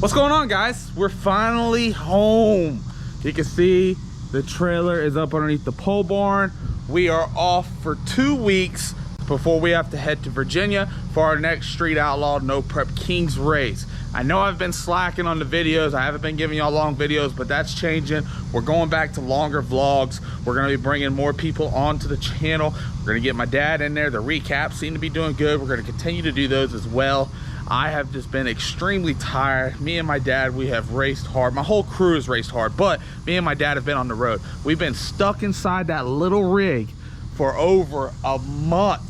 What's going on, guys? We're finally home. You can see the trailer is up underneath the pole barn. We are off for 2 weeks before we have to head to Virginia for our next Street Outlaw No Prep Kings race. I know I've been slacking on the videos. I haven't been giving y'all long videos, but that's changing. We're going back to longer vlogs. We're gonna be bringing more people onto the channel. We're gonna get my dad in there. The recaps seem to be doing good. We're gonna continue to do those as well. I have just been extremely tired. Me and my dad, we have raced hard. My whole crew has raced hard, but me and my dad have been on the road. We've been stuck inside that little rig for over a month.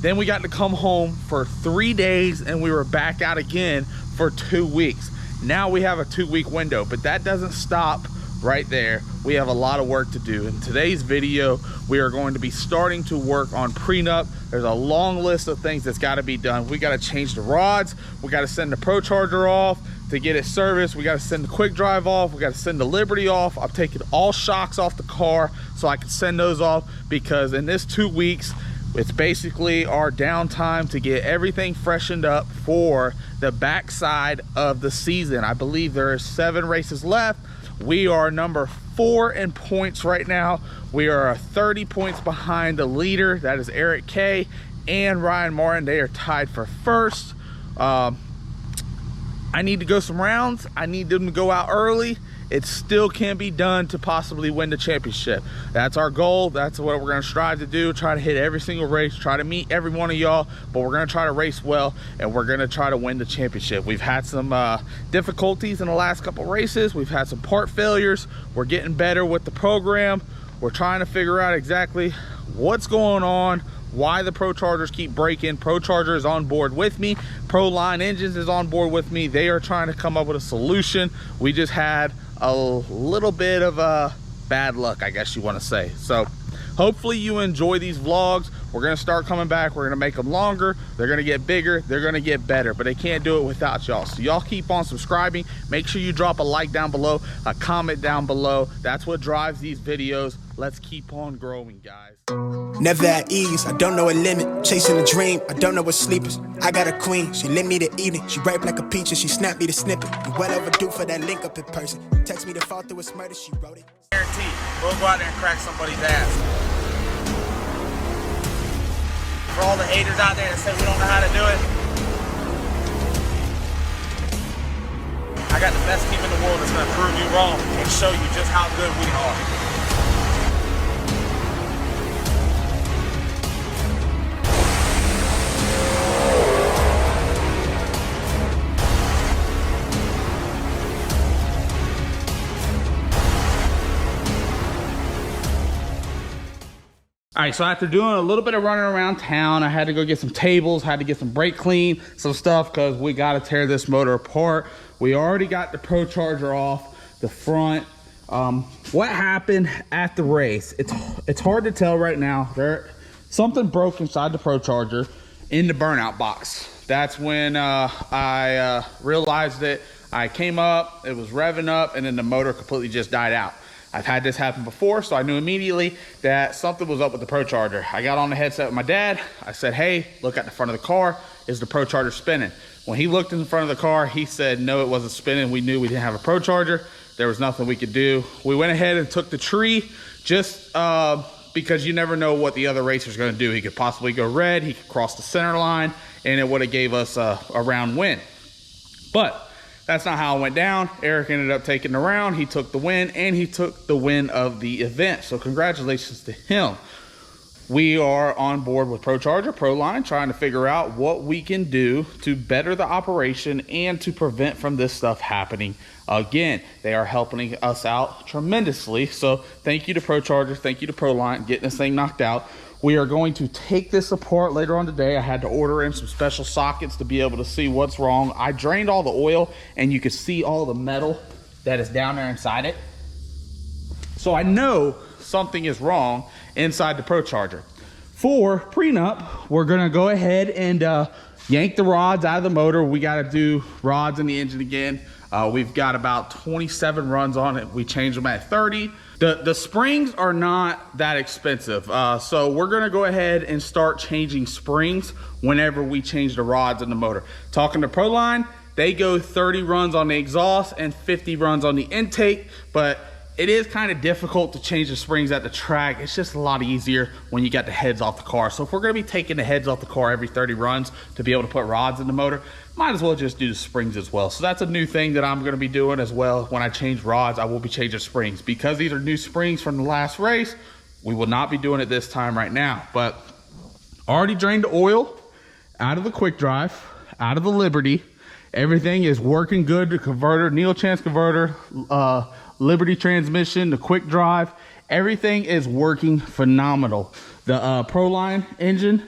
Then we got to come home for 3 days and we were back out again for 2 weeks. Now we have a 2-week window, but that doesn't stop right there. We have a lot of work to do. In today's video, we are going to be starting to work on prenup. There's a long list of things that's got to be done. We got to change the rods. We got to send the Procharger off to get it serviced. We got to send the quick drive off. We got to send the Liberty off. I'm taking all shocks off the car so I can send those off, because in this 2 weeks, it's basically our downtime to get everything freshened up for the backside of the season. I believe there are 7 races left. We are number 4 in points right now. We are 30 points behind the leader. That is Eric K and Ryan Martin. They are tied for first. I need to go some rounds. I need them to go out early. It still can be done to possibly win the championship. That's our goal. That's what we're gonna strive to do. Try to hit every single race, try to meet every one of y'all, but we're gonna try to race well and we're gonna try to win the championship. We've had some difficulties in the last couple races. We've had some part failures. We're getting better with the program. We're trying to figure out exactly what's going on, why the Prochargers keep breaking. Procharger is on board with me. Proline Engines is on board with me. They are trying to come up with a solution. We just had a little bit of bad luck, I guess you want to say. So hopefully you enjoy these vlogs. We're going to start coming back. We're going to make them longer. They're going to get bigger. They're going to get better, but they can't do it without y'all. So y'all keep on subscribing. Make sure you drop a like down below, a comment down below. That's what drives these videos. Let's keep on growing, guys. Never at ease, I don't know a limit. Chasing a dream, I don't know what sleepers. I got a queen, she lit me the evening. She ripe like a peach and she snapped me the snippet. You well overdue for that link up in person. Text me to fall through a murder, she wrote it. Guaranteed, we'll go out there and crack somebody's ass. For all the haters out there that say we don't know how to do it, I got the best team in the world that's gonna prove you wrong and show you just how good we are. All right, so after doing a little bit of running around town, I had to go get some tables, had to get some brake clean, some stuff, because we got to tear this motor apart. We already got the Procharger off the front. What happened at the race? It's hard to tell right now. Something broke inside the Procharger in the burnout box. That's when I realized it. I came up, it was revving up, and then the motor completely just died out. I've had this happen before, so I knew immediately that something was up with the Procharger. I got on the headset with my dad. I said, hey, look at the front of the car. Is the Procharger spinning? When he looked in the front of the car, he said, no, it wasn't spinning. We knew we didn't have a Procharger. There was nothing we could do. We went ahead and took the tree just because you never know what the other racer's gonna do. He could possibly go red, he could cross the center line, and it would have gave us a round win. But that's not how it went down. Eric ended up taking the round. He took the win, and he took the win of the event. So congratulations to him. We are on board with Procharger, Proline, trying to figure out what we can do to better the operation and to prevent from this stuff happening again. They are helping us out tremendously. So thank you to Procharger, thank you to Proline, getting this thing knocked out. We are going to take this apart later on today. I had to order in some special sockets to be able to see what's wrong. I drained all the oil and you can see all the metal that is down there inside it. So I know something is wrong inside the Procharger. For prenup, we're gonna go ahead and yank the rods out of the motor. We gotta do rods in the engine again. We've got about 27 runs on it. We changed them at 30. The springs are not that expensive. So we're gonna go ahead and start changing springs whenever we change the rods in the motor. Talking to Proline, They go 30 runs on the exhaust and 50 runs on the intake, but it is kind of difficult to change the springs at the track. It's just a lot easier when you got the heads off the car. So if we're gonna be taking the heads off the car every 30 runs to be able to put rods in the motor, might as well just do the springs as well. So that's a new thing that I'm gonna be doing as well. When I change rods, I will be changing springs. Because these are new springs from the last race, we will not be doing it this time right now. But already drained the oil out of the quick drive, out of the Liberty. Everything is working good. The converter, Neil Chance converter, Liberty transmission, the quick drive, everything is working phenomenal. The Proline engine,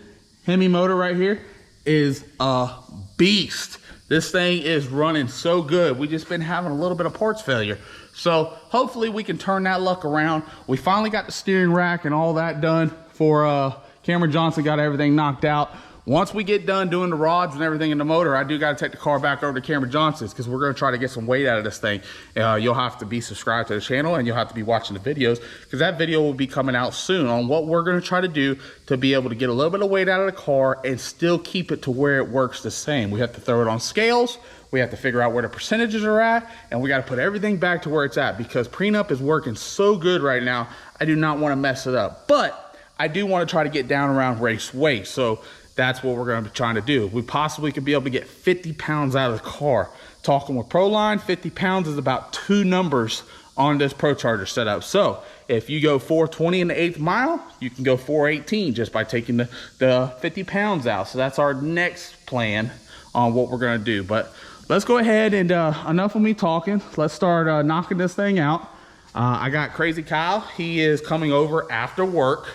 Hemi motor right here, is a beast. This thing is running so good. We just been having a little bit of parts failure. So hopefully we can turn that luck around. We finally got the steering rack and all that done for Cameron Johnson, got everything knocked out. Once we get done doing the rods and everything in the motor, I do got to take the car back over to Cameron Johnson's because we're going to try to get some weight out of this thing. You'll have to be subscribed to the channel and you'll have to be watching the videos because that video will be coming out soon on what we're going to try to do to be able to get a little bit of weight out of the car and still keep it to where it works the same. We have to throw it on scales. We have to figure out where the percentages are at, and we got to put everything back to where it's at because Prenup is working so good right now. I do not want to mess it up, but I do want to try to get down around race weight. So that's what we're going to be trying to do. We possibly could be able to get 50 pounds out of the car. Talking with Proline, 50 pounds is about 2 numbers on this Procharger setup. So if you go 420 in the 8th mile, you can go 418 just by taking the 50 pounds out. So that's our next plan on what we're going to do. But let's go ahead and enough of me talking. Let's start knocking this thing out. I got Crazy Kyle. He is coming over after work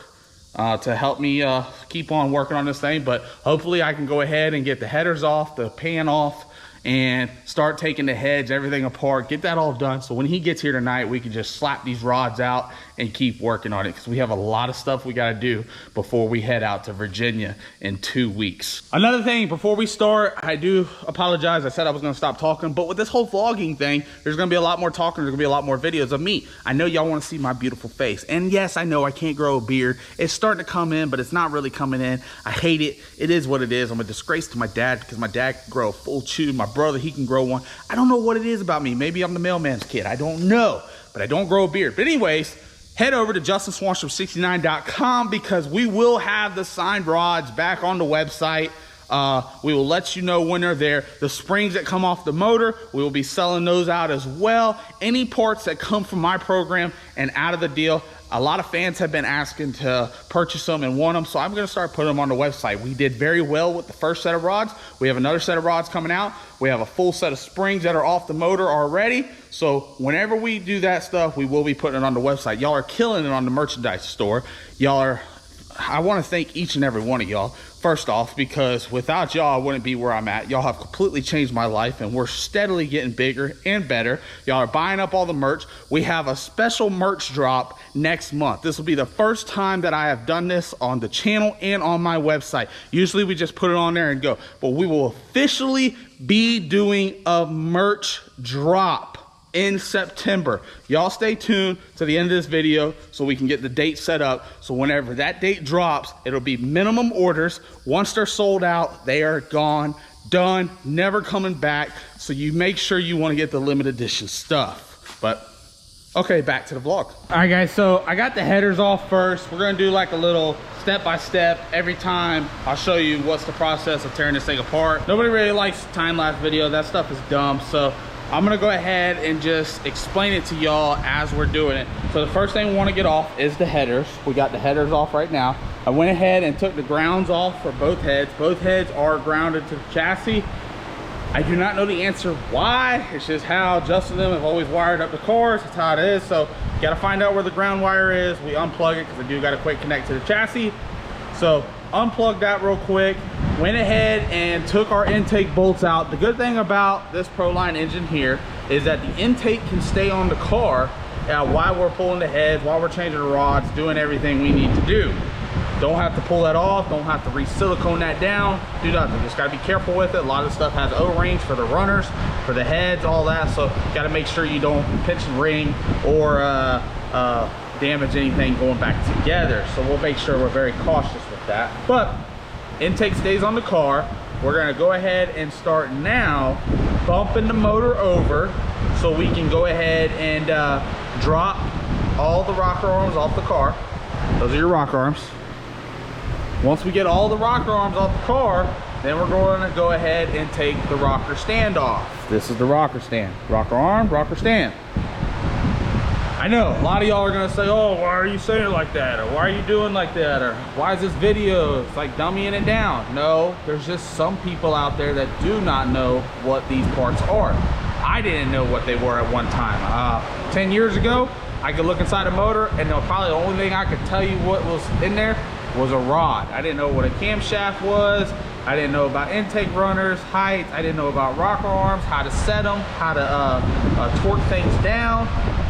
to help me keep on working on this thing, but hopefully I can go ahead and get the headers off, the pan off, and start taking the heads, everything apart, get that all done. So when he gets here tonight, we can just slap these rods out and keep working on it because we have a lot of stuff we got to do before we head out to Virginia in 2 weeks. Another thing before we start, I do apologize. I said I was going to stop talking, but with this whole vlogging thing, there's going to be a lot more talking. There's going to be a lot more videos of me. I know y'all want to see my beautiful face. And yes, I know I can't grow a beard. It's starting to come in, but it's not really coming in. I hate it. It is what it is. I'm a disgrace to my dad because my dad can grow a full chew. My brother, he can grow one. I don't know what it is about me. Maybe I'm the mailman's kid. I don't know, but I don't grow a beard. But anyways, head over to JustinSwanstrom69.com because we will have the signed rods back on the website. We will let you know when they're there. The springs that come off the motor, we will be selling those out as well. Any parts that come from my program and out of the deal, a lot of fans have been asking to purchase them and want them, so I'm going to start putting them on the website. We did very well with the first set of rods. We have another set of rods coming out. We have a full set of springs that are off the motor already. So whenever we do that stuff, we will be putting it on the website. Y'all are killing it on the merchandise store. I want to thank each and every one of y'all. First off, because without y'all, I wouldn't be where I'm at. Y'all have completely changed my life, and we're steadily getting bigger and better. Y'all are buying up all the merch. We have a special merch drop next month. This will be the first time that I have done this on the channel and on my website. Usually we just put it on there and go, but we will officially be doing a merch drop in September. Y'all stay tuned to the end of this video so we can get the date set up. So whenever that date drops, it'll be minimum orders. Once they're sold out, they are gone, done, never coming back. So you make sure you want to get the limited edition stuff. But okay, back to the vlog. All right guys, so I got the headers off first. We're gonna do like a little step-by-step. Every time I'll show you what's the process of tearing this thing apart. Nobody really likes time-lapse video. That stuff is dumb. So I'm gonna go ahead and just explain it to y'all as we're doing it. So the first thing we wanna get off is the headers. We got the headers off right now. I went ahead and took the grounds off for both heads. Both heads are grounded to the chassis. I do not know the answer why. It's just how Justin and them have always wired up the cars. That's how it is. So gotta find out where the ground wire is. We unplug it because I do gotta quick connect to the chassis. So unplugged that real quick. Went ahead and took our intake bolts out. The good thing about this Proline engine here is that the intake can stay on the car while we're pulling the heads, while we're changing the rods, doing everything we need to do. Don't have to pull that off, don't have to re-silicone that down, do nothing. Just gotta be careful with it. A lot of the stuff has O-rings for the runners, for the heads, all that. So gotta make sure you don't pinch and ring or damage anything going back together. So we'll make sure we're very cautious with that. But intake stays on the car. we're gonna go ahead and start now bumping the motor over so we can go ahead and drop all the rocker arms off the car. Those are your rocker arms. Once we get all the rocker arms off the car, then we're going to go ahead and take the rocker stand off. This is the rocker stand. Rocker arm, rocker stand. I know a lot of y'all are gonna say, oh, why are you saying it like that? Or why are you doing like that? Or why is this video? It's like dumbing it down. No, there's just some people out there that do not know what these parts are. I didn't know what they were at one time. 10 years ago, I could look inside a motor and probably the only thing I could tell you what was in there was a rod. I didn't know what a camshaft was. I didn't know about intake runners, height. I didn't know about rocker arms, how to set them, how to torque things down,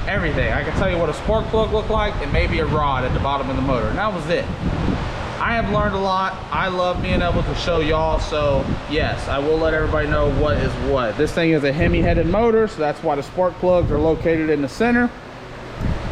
everything. I can tell you what a spark plug looked like and maybe a rod at the bottom of the motor, and that was it. I have learned a lot. I love being able to show y'all, so yes, I will let everybody know what is what. This thing is a Hemi-headed motor, so that's why the spark plugs are located in the center.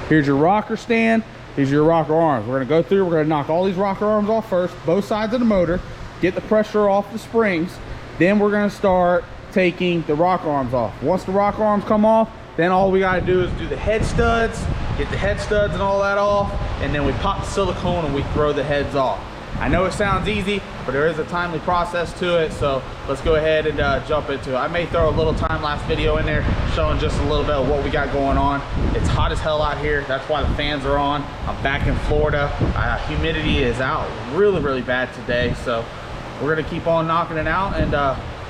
Here's your rocker stand. Here's your rocker arms. We're gonna go through, we're gonna knock all these rocker arms off first, both sides of the motor, get the pressure off the springs. Then we're gonna start taking the rocker arms off. Once the rocker arms come off, then all we gotta do is do the head studs, get the head studs and all that off, and then we pop the silicone and we throw the heads off. I know it sounds easy, but there is a timely process to it, so let's go ahead and jump into it. I may throw a little time-lapse video in there showing just a little bit of what we got going on. It's hot as hell out here. That's why the fans are on. I'm back in Florida. Humidity is out really, really bad today, so we're gonna keep on knocking it out and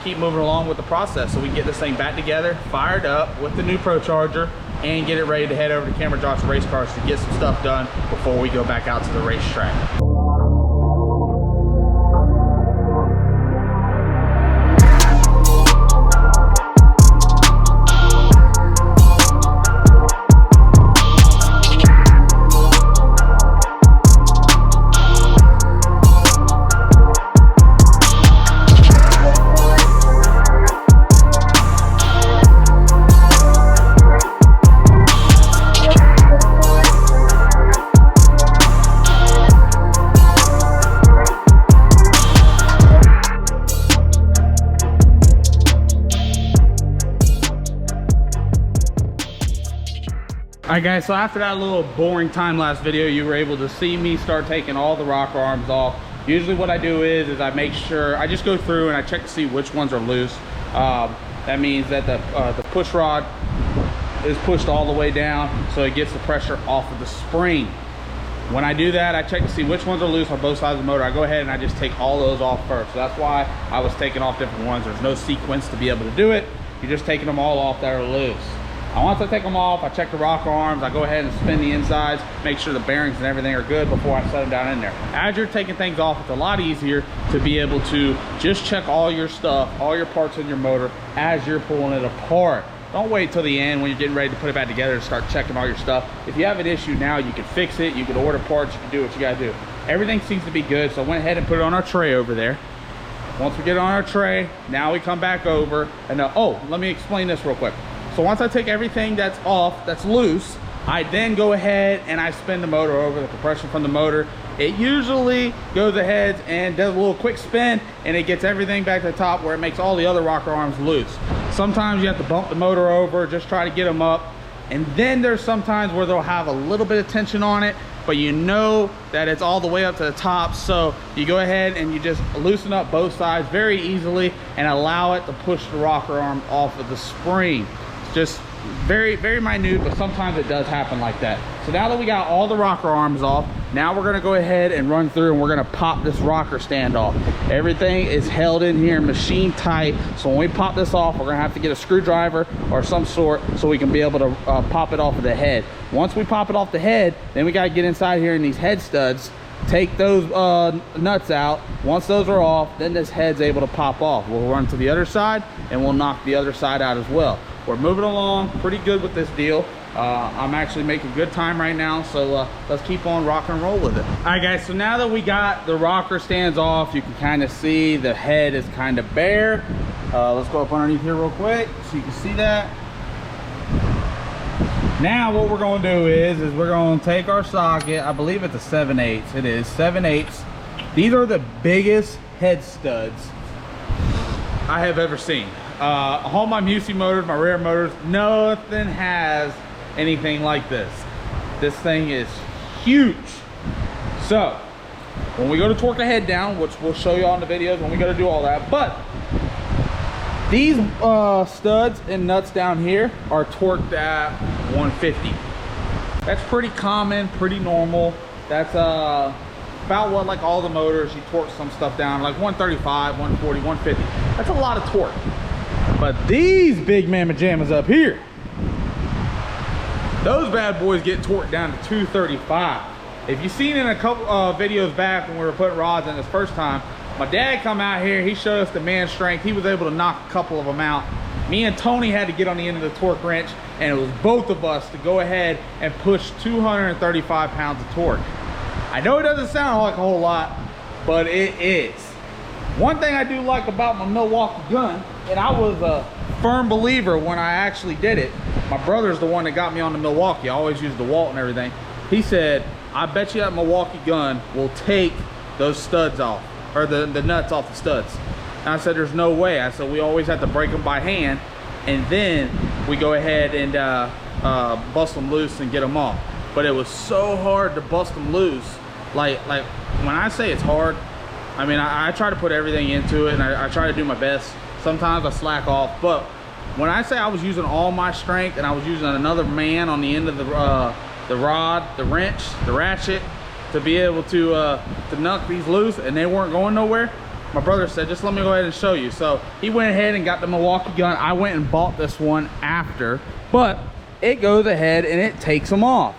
keep moving along with the process so we can get this thing back together, fired up with the new Procharger, and get it ready to head over to Camera Johnson Race Cars to get some stuff done before we go back out to the racetrack. Alright guys, so after that little boring time-lapse video, you were able to see me start taking all the rocker arms off. Usually what I do is I make sure, I just go through and I check to see which ones are loose. That means that the push rod is pushed all the way down so it gets the pressure off of the spring. When I do that, I check to see which ones are loose on both sides of the motor. I go ahead and I just take all those off first. So that's why I was taking off different ones. There's no sequence to be able to do it. You're just taking them all off that are loose. Once I take them off, I check the rocker arms, I go ahead and spin the insides, make sure the bearings and everything are good before I set them down in there. As you're taking things off, it's a lot easier to be able to just check all your stuff, all your parts in your motor as you're pulling it apart. Don't wait till the end when you're getting ready to put it back together to start checking all your stuff. If you have an issue now, you can fix it, you can order parts, you can do what you gotta do. Everything seems to be good, so I went ahead and put it on our tray over there. Once we get it on our tray, now we come back over and oh, let me explain this real quick. So once I take everything that's off, that's loose, I then go ahead and I spin the motor over, the compression from the motor. It usually goes ahead and does a little quick spin and it gets everything back to the top where it makes all the other rocker arms loose. Sometimes you have to bump the motor over, just try to get them up. And then there's sometimes where they'll have a little bit of tension on it, but you know that it's all the way up to the top. So you go ahead and you just loosen up both sides very easily and allow it to push the rocker arm off of the spring. Just very, very minute, but sometimes it does happen like that. So now that we got all the rocker arms off, now we're gonna go ahead and run through and we're gonna pop this rocker stand off. Everything is held in here, machine tight. So when we pop this off, we're gonna have to get a screwdriver or some sort so we can be able to pop it off of the head. Once we pop it off the head, then we gotta get inside here in these head studs, take those nuts out. Once those are off, then this head's able to pop off. We'll run to the other side and we'll knock the other side out as well. We're moving along pretty good with this deal. I'm actually making good time right now, so let's keep on rock and roll with it. All right guys, so now that we got the rocker stands off, you can kind of see the head is kind of bare. Let's go up underneath here real quick so you can see that. Now what we're gonna do is we're gonna take our socket. I believe it's a 7/8. It is 7/8. These are the biggest head studs I have ever seen. All my Musi motors, my rare motors, nothing has anything like this. This thing is huge. So when we go to torque the head down, which we'll show you all in the videos when we go to do all that, but these studs and nuts down here are torqued at 150. That's pretty common, pretty normal. That's about what, like all the motors, you torque some stuff down, like 135, 140, 150. That's a lot of torque. But these big mamma jammas up here, those bad boys get torqued down to 235. If you've seen in a couple videos back when we were putting rods in this first time, my dad come out here, he showed us the man strength. He was able to knock a couple of them out. Me and Tony had to get on the end of the torque wrench, and it was both of us to go ahead and push 235 pounds of torque. I know it doesn't sound like a whole lot, but it is. One thing I do like about my Milwaukee gun, and I was a firm believer when I actually did it. My brother's the one that got me on the Milwaukee. I always use the Walt and everything. He said, I bet you that Milwaukee gun will take those studs off, or the nuts off the studs. And I said, there's no way. I said, we always have to break them by hand, and then we go ahead and bust them loose and get them off. But it was so hard to bust them loose. Like when I say it's hard, I mean, I try to put everything into it, and I try to do my best. Sometimes I slack off, but when I say I was using all my strength and I was using another man on the end of the rod, the wrench, the ratchet, to be able to knock these loose, and they weren't going nowhere, my brother said, just let me go ahead and show you. So he went ahead and got the Milwaukee gun. I went and bought this one after, but it goes ahead and it takes them off.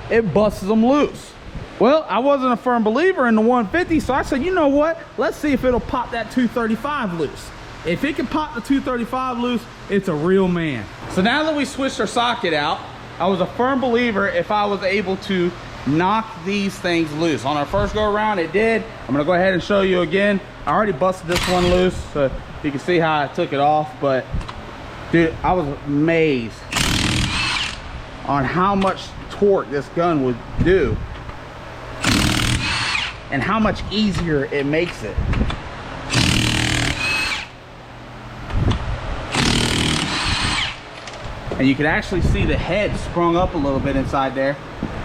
It busts them loose. Well, I wasn't a firm believer in the 150, so I said, you know what? Let's see if it'll pop that 235 loose. If it can pop the 235 loose, it's a real man. So now that we switched our socket out, I was a firm believer if I was able to knock these things loose. On our first go around, it did. I'm gonna go ahead and show you again. I already busted this one loose, so you can see how I took it off, but dude, I was amazed on how much torque this gun would do and how much easier it makes it. And you can actually see the head sprung up a little bit inside there.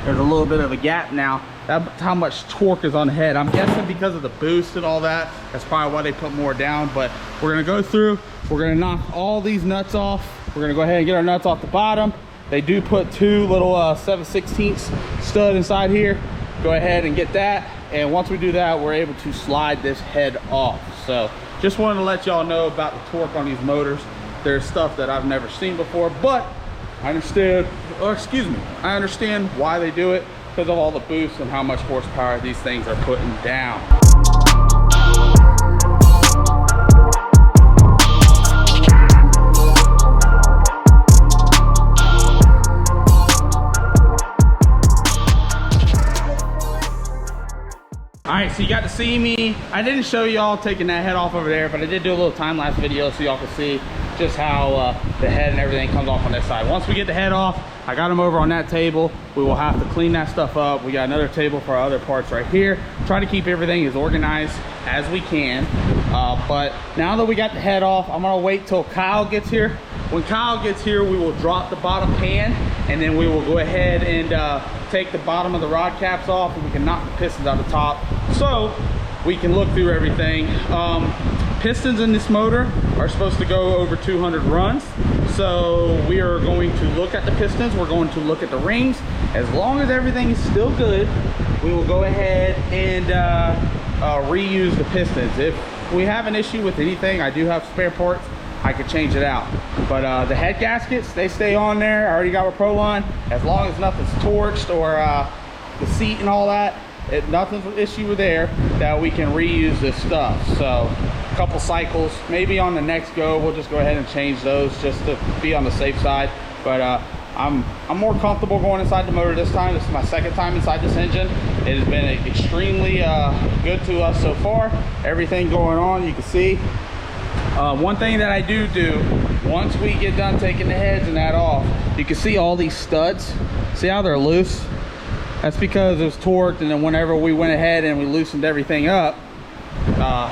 There's a little bit of a gap now. That's how much torque is on the head. I'm guessing because of the boost and all that, that's probably why they put more down. But we're gonna go through, we're gonna knock all these nuts off. We're gonna go ahead and get our nuts off the bottom. They do put two little 7/16 stud inside here. Go ahead and get that. And once we do that, we're able to slide this head off. So just wanted to let y'all know about the torque on these motors. There's stuff that I've never seen before, but I understand, or excuse me, I understand why they do it, because of all the boosts and how much horsepower these things are putting down. All right, so you got to see me. I didn't show y'all taking that head off over there, but I did do a little time-lapse video so y'all can see just how the head and everything comes off on this side. Once we get the head off, I got them over on that table. We will have to clean that stuff up. We got another table for our other parts right here. Try to keep everything as organized as we can. But now that we got the head off, I'm gonna wait till Kyle gets here. When Kyle gets here, we will drop the bottom pan, and then we will go ahead and take the bottom of the rod caps off, and we can knock the pistons out the top so we can look through everything. Pistons in this motor are supposed to go over 200 runs, so we are going to look at the pistons, we're going to look at the rings. As long as everything is still good, we will go ahead and reuse the pistons. If we have an issue with anything, I do have spare parts, I could change it out. But the head gaskets, they stay on there. I already got a Pro line. As long as nothing's torched or the seat and all that, nothing's an issue there, that we can reuse this stuff. So a couple cycles, maybe on the next go, we'll just go ahead and change those just to be on the safe side. But I'm more comfortable going inside the motor this time. This is my second time inside this engine. It has been extremely good to us so far. Everything going on, you can see. One thing that I do once we get done taking the heads and that off, you can see all these studs. See how they're loose? That's because it was torqued, and then whenever we went ahead and we loosened everything up,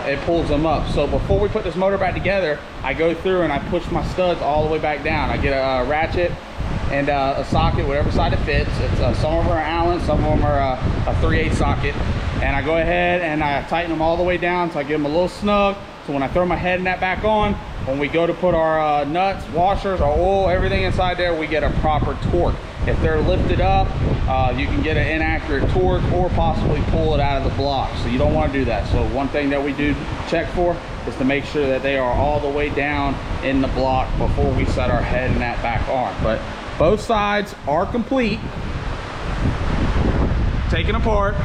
it pulls them up. So before we put this motor back together, I go through and I push my studs all the way back down. I get a ratchet and a socket, whatever side it fits. It's some of them are Allen, some of them are a 3/8 socket. And I go ahead and I tighten them all the way down so I give them a little snug. So when I throw my head net back on, when we go to put our nuts, washers, our oil, everything inside there, we get a proper torque. If they're lifted up, you can get an inaccurate torque or possibly pull it out of the block. So you don't want to do that. So one thing that we do check for is to make sure that they are all the way down in the block before we set our head net back on. But both sides are complete. Taken apart.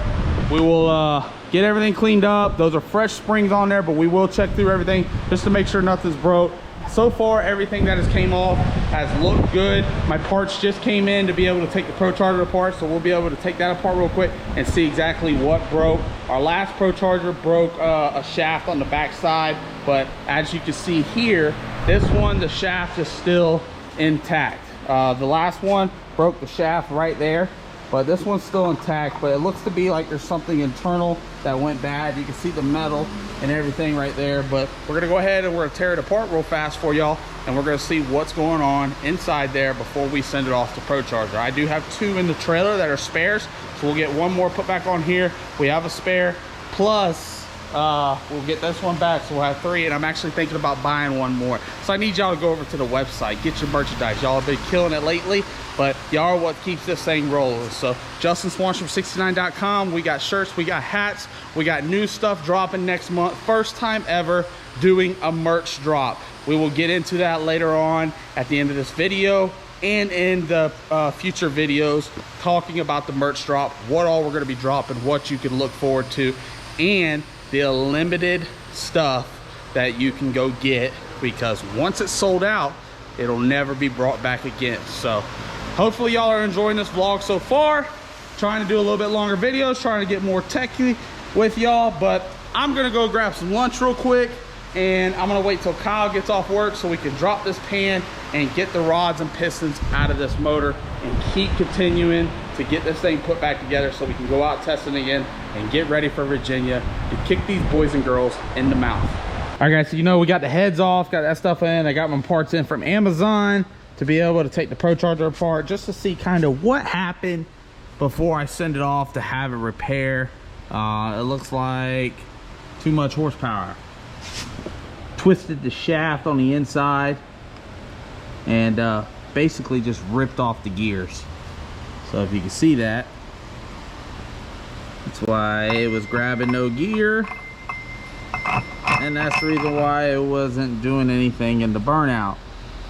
We will get everything cleaned up. Those are fresh springs on there, but we will check through everything just to make sure nothing's broke. So far, everything that has came off has looked good. My parts just came in to be able to take the Procharger apart, so we'll be able to take that apart real quick and see exactly what broke. Our last Procharger broke a shaft on the back side, but as you can see here, this one, the shaft is still intact. The last one broke the shaft right there, but this one's still intact, but it looks to be like there's something internal that went bad. You can see the metal and everything right there, but we're gonna go ahead and we're gonna tear it apart real fast for y'all, and we're gonna see what's going on inside there before we send it off to Procharger. I do have 2 in the trailer that are spares, so we'll get one more put back on here. We have a spare, plus we'll get this one back, so we'll have 3, and I'm actually thinking about buying one more. So I need y'all to go over to the website, get your merchandise. Y'all have been killing it lately, but y'all are what keeps this thing rolling. So JustinSwanstrom69.com, we got shirts, we got hats, we got new stuff dropping next month. First time ever doing a merch drop. We will get into that later on at the end of this video and in the future videos talking about the merch drop, what all we're gonna be dropping, what you can look forward to, and the limited stuff that you can go get, because once it's sold out, it'll never be brought back again. So hopefully y'all are enjoying this vlog so far. Trying to do a little bit longer videos, trying to get more techy with y'all, but I'm gonna go grab some lunch real quick, and I'm gonna wait till Kyle gets off work so we can drop this pan and get the rods and pistons out of this motor and keep continuing to get this thing put back together so we can go out testing again and get ready for Virginia to kick these boys and girls in the mouth. All right guys, so you know we got the heads off, got that stuff in. I got my parts in from Amazon to be able to take the Procharger apart just to see kind of what happened before I send it off to have it repair. It looks like too much horsepower. Twisted the shaft on the inside and basically just ripped off the gears. So if you can see that, that's why it was grabbing no gear, and that's the reason why it wasn't doing anything in the burnout.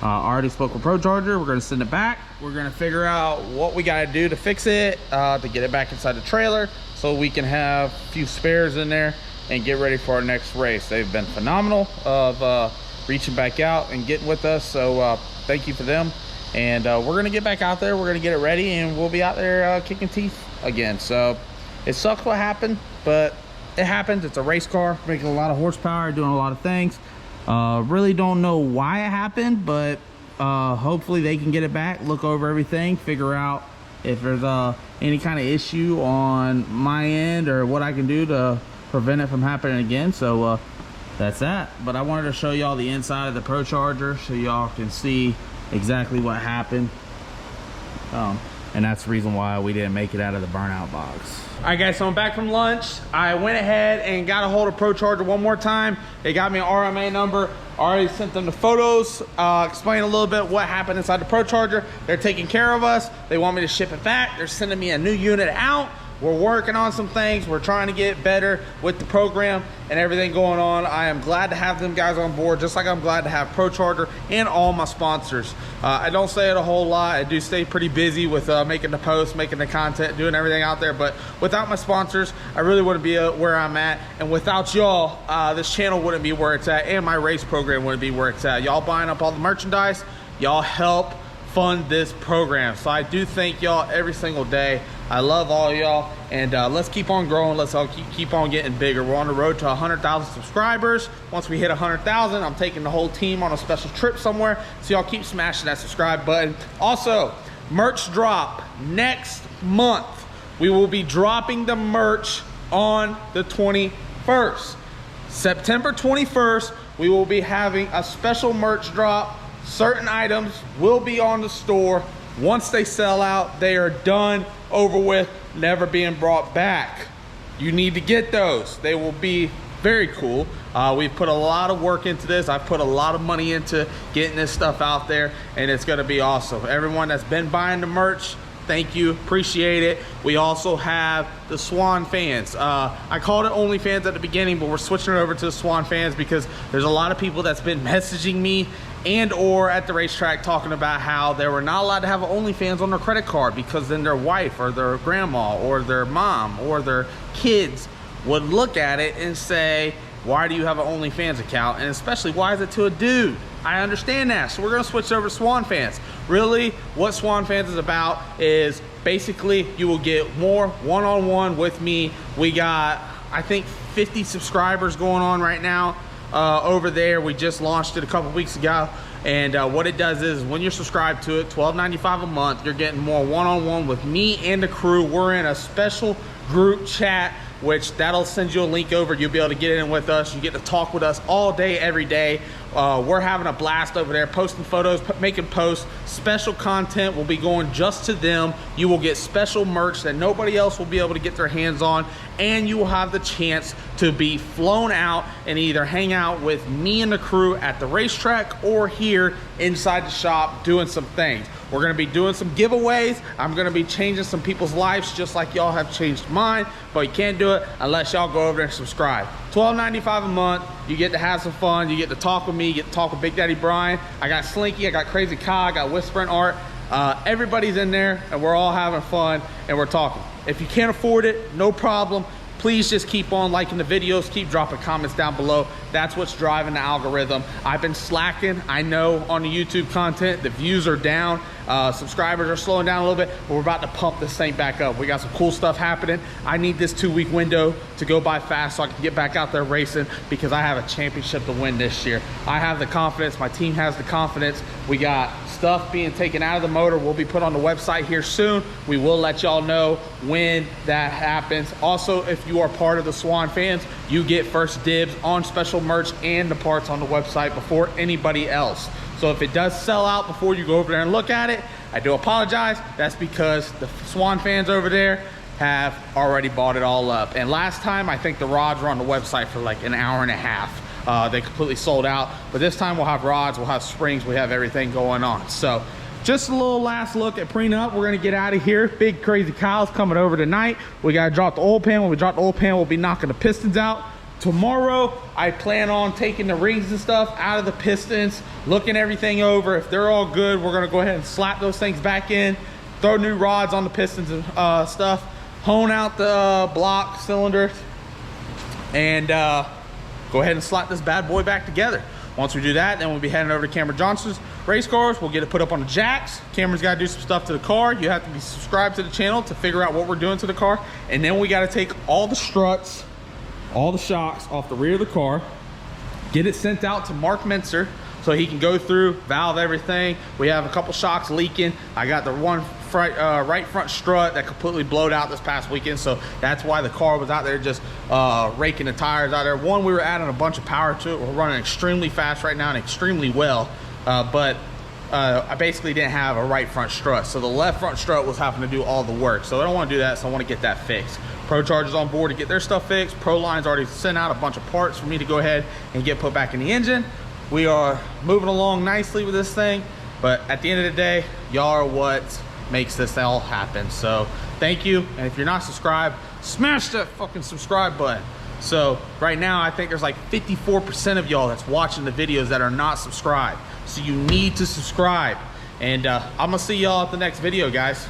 Already spoke with Procharger. We're gonna send it back. We're gonna figure out what we gotta do to fix it, to get it back inside the trailer so we can have a few spares in there and get ready for our next race. They've been phenomenal of reaching back out and getting with us, so thank you for them. And we're gonna get back out there, we're gonna get it ready, and we'll be out there kicking teeth again. So it sucks what happened, but it happens. It's a race car, making a lot of horsepower, doing a lot of things. Really don't know why it happened, but hopefully they can get it back, look over everything, figure out if there's any kind of issue on my end or what I can do to prevent it from happening again. So that's that. But I wanted to show y'all the inside of the Procharger so y'all can see exactly what happened, and that's the reason why we didn't make it out of the burnout box. All right guys, so I'm back from lunch. I went ahead and got a hold of Procharger one more time. They got me an RMA number. I already sent them the photos, explain a little bit what happened inside the Procharger. They're taking care of us. They want me to ship it back. They're sending me a new unit out. We're working on some things. We're trying to get better with the program and everything going on. I am glad to have them guys on board, just like I'm glad to have Procharger and all my sponsors. I don't say it a whole lot. I do stay pretty busy with making the posts, making the content, doing everything out there. But without my sponsors, I really wouldn't be where I'm at. And without y'all, this channel wouldn't be where it's at, and my race program wouldn't be where it's at. Y'all buying up all the merchandise, y'all help fund this program. So I do thank y'all every single day. I love all y'all, and let's keep on growing. Let's all keep on getting bigger. We're on the road to 100,000 subscribers. Once we hit 100,000, I'm taking the whole team on a special trip somewhere, so y'all keep smashing that subscribe button. Also, merch drop next month. We will be dropping the merch on the 21st. September 21st, we will be having a special merch drop. Certain items will be on the store. Once they sell out, they are done, over with, never being brought back. You need to get those. They will be very cool. We've put a lot of work into this. I've put a lot of money into getting this stuff out there, and it's gonna be awesome. Everyone that's been buying the merch, thank you, appreciate it. We also have the Swan fans. I called it Only Fans at the beginning, but we're switching it over to the Swan fans because there's a lot of people that's been messaging me and or at the racetrack talking about how they were not allowed to have OnlyFans on their credit card because then their wife or their grandma or their mom or their kids would look at it and say, why do you have an OnlyFans account? And especially, why is it to a dude? I understand that. So we're gonna switch over to Swan fans. Really, what Swan fans is about is basically you will get more one-on-one with me. We got, I think, 50 subscribers going on right now over there. We just launched it a couple weeks ago. And what it does is when you're subscribed to it, $12.95 a month, you're getting more one-on-one with me and the crew. We're in a special group chat, which that'll send you a link over. You'll be able to get in with us. You get to talk with us all day, every day. We're having a blast over there, posting photos, making posts. Special content will be going just to them. You will get special merch that nobody else will be able to get their hands on, and you will have the chance to be flown out and either hang out with me and the crew at the racetrack or here inside the shop doing some things. We're gonna be doing some giveaways. I'm gonna be changing some people's lives just like y'all have changed mine, but you can't do it unless y'all go over there and subscribe. $12.95 a month, you get to have some fun, you get to talk with me, you get to talk with Big Daddy Brian. I got Slinky, I got Crazy Kyle, I got Whispering Art. Everybody's in there and we're all having fun and we're talking. If you can't afford it, no problem. Please just keep on liking the videos, keep dropping comments down below. That's what's driving the algorithm. I've been slacking, I know, on the YouTube content. The views are down, subscribers are slowing down a little bit, but we're about to pump this thing back up. We got some cool stuff happening. I need this 2-week window to go by fast so I can get back out there racing because I have a championship to win this year. I have the confidence, my team has the confidence. We got stuff being taken out of the motor will be put on the website here soon. We will let y'all know when that happens. Also, if you are part of the Swan fans, you get first dibs on special merch and the parts on the website before anybody else. So if it does sell out before you go over there and look at it, I do apologize. That's because the Swan fans over there have already bought it all up. And last time, I think the rods were on the website for like an hour and a half. They completely sold out, but this time we'll have rods, we'll have springs, we have everything going on. So just a little last look at Prenup. We're gonna get out of here. Big Crazy Kyle's coming over tonight. We gotta drop the oil pan. When we drop the oil pan, we'll be knocking the pistons out. Tomorrow, I plan on taking the rings and stuff out of the pistons, looking everything over. If they're all good, we're gonna go ahead and slap those things back in, throw new rods on the pistons and stuff, hone out the block cylinders, and go ahead and slap this bad boy back together. Once we do that, then we'll be heading over to Cameron Johnson's race cars. We'll get it put up on the jacks. Cameron's got to do some stuff to the car. You have to be subscribed to the channel to figure out what we're doing to the car. And then we got to take all the struts, all the shocks off the rear of the car, get it sent out to Mark Menser so he can go through, valve everything. We have a couple shocks leaking. I got the one right front strut that completely blowed out this past weekend, so that's why the car was out there just raking the tires out there. One, we were adding a bunch of power to it. We're running extremely fast right now and extremely well, but I basically didn't have a right front strut, so the left front strut was having to do all the work. So I don't want to do that, so I want to get that fixed. Procharger's on board to get their stuff fixed. Proline's already sent out a bunch of parts for me to go ahead and get put back in the engine. We are moving along nicely with this thing, but at the end of the day, y'all are what makes this all happen. So thank you, and if you're not subscribed, smash that fucking subscribe button. So right now, I think there's like 54% of y'all that's watching the videos that are not subscribed. So you need to subscribe, and I'm gonna see y'all at the next video, guys.